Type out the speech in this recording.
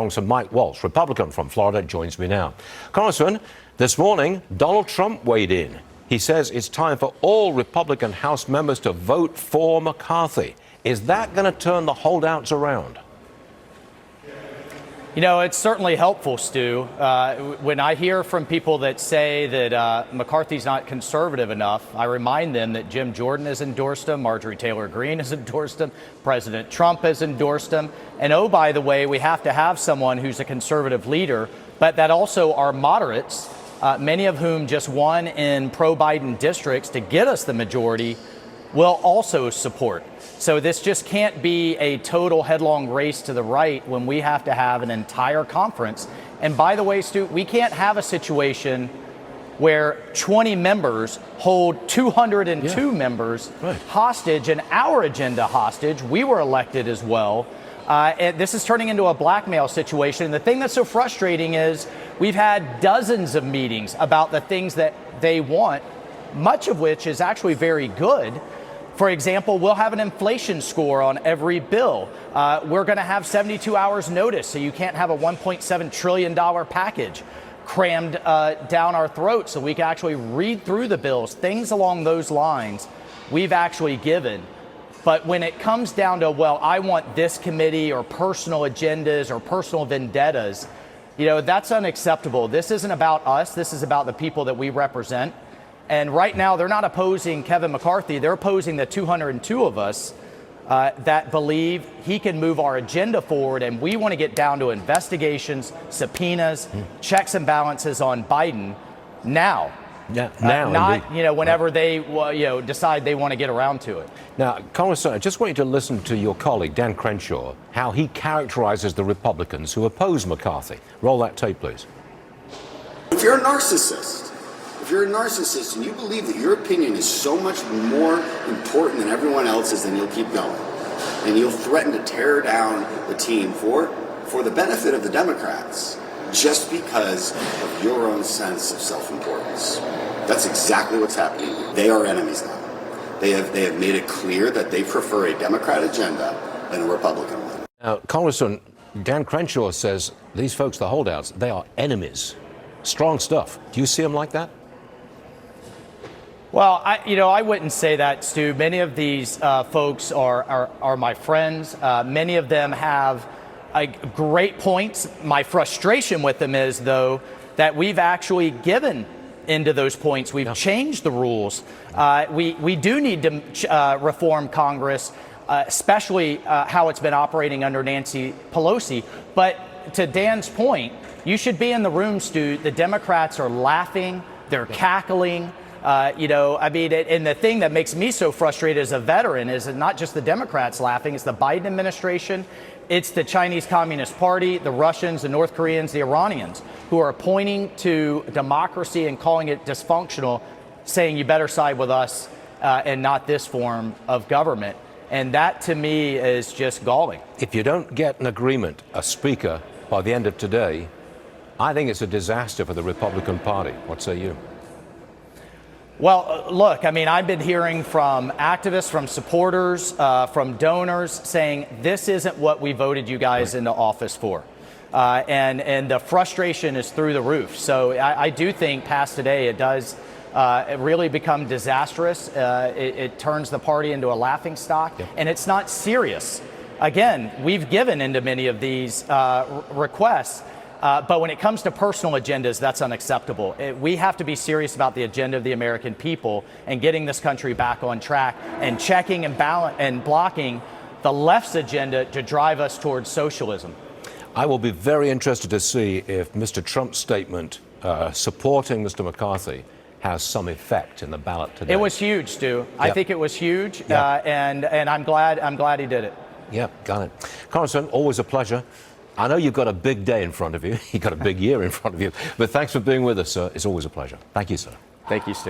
Congressman Mike Waltz, Republican from Florida, joins me now. Congressman, this morning, Donald Trump weighed in. He says it's time for all Republican House members to vote for McCarthy. Is that going to turn the holdouts around? You know, it's certainly helpful, Stu. When I hear from people that say that McCarthy's not conservative enough, I remind them that Jim Jordan has endorsed him, Marjorie Taylor Greene has endorsed him, President Trump has endorsed him. And oh, by the way, we have to have someone who's a conservative leader, but that also are moderates, many of whom just won in pro-Biden districts to get us the majority, will also support. So this just can't be a total headlong race to the right when we have to have an entire conference. And by the way, Stu, we can't have a situation where 20 members hold 202 members hostage and our agenda hostage. We were elected as well. And this is turning into a blackmail situation. And the thing that's so frustrating is we've had dozens of meetings about the things that they want, much of which is actually very good. For example, we'll have an inflation score on every bill. We're going to have 72 hours notice, so you can't have a $1.7 trillion package crammed down our throats so we can actually read through the bills. Things along those lines we've actually given. But when it comes down to, well, I want this committee or personal agendas or personal vendettas, you know, that's unacceptable. This isn't about us. This is about the people that we represent. And right now, they're not opposing Kevin McCarthy. They're opposing the 202 of us that believe he can move our agenda forward. And we want to get down to investigations, subpoenas, checks and balances on Biden now. Yeah, now. Not, you know, whenever they decide they want to get around to it. Now, Congressman, I just want you to listen to your colleague, Dan Crenshaw, how he characterizes the Republicans who oppose McCarthy. Roll that tape, please. If you're a narcissist, and you believe that your opinion is so much more important than everyone else's, then you'll keep going. And you'll threaten to tear down the team for the benefit of the Democrats, just because of your own sense of self-importance. That's exactly what's happening. They are enemies now. They have made it clear that they prefer a Democrat agenda than a Republican one. Now, Congressman, Dan Crenshaw says these folks, the holdouts, they are enemies. Strong stuff. Do you see them like that? Well, I wouldn't say that, Stu. Many of these folks are my friends. Many of them have great points. My frustration with them is, though, that we've actually given into those points. We've changed the rules. We do need to reform Congress, especially how it's been operating under Nancy Pelosi. But to Dan's point, you should be in the room, Stu. The Democrats are laughing. They're cackling. And the thing that makes me so frustrated as a veteran is not just the Democrats laughing, it's the Biden administration, it's the Chinese Communist Party, the Russians, the North Koreans, the Iranians, who are pointing to democracy and calling it dysfunctional, saying you better side with us and not this form of government. And that, to me, is just galling. If you don't get an agreement, a speaker, by the end of today, I think it's a disaster for the Republican Party. What say you? Well, look, I've been hearing from activists, from supporters, from donors saying this isn't what we voted you guys into office for. And the frustration is through the roof. So I do think past today it does really become disastrous. It turns the party into a laughingstock, and it's not serious. Again, we've given into many of these requests. But when it comes to personal agendas, that's unacceptable. We have to be serious about the agenda of the American people and getting this country back on track and checking and blocking the left's agenda to drive us towards socialism. I will be very interested to see if Mr. Trump's statement supporting Mr. McCarthy has some effect in the ballot today. It was huge, Stu. I think it was huge, and I'm glad he did it. Yep, got it. Congressman, always a pleasure. I know you've got a big day in front of you. You've got a big year in front of you. But thanks for being with us, sir. It's always a pleasure. Thank you, sir. Thank you, Stu.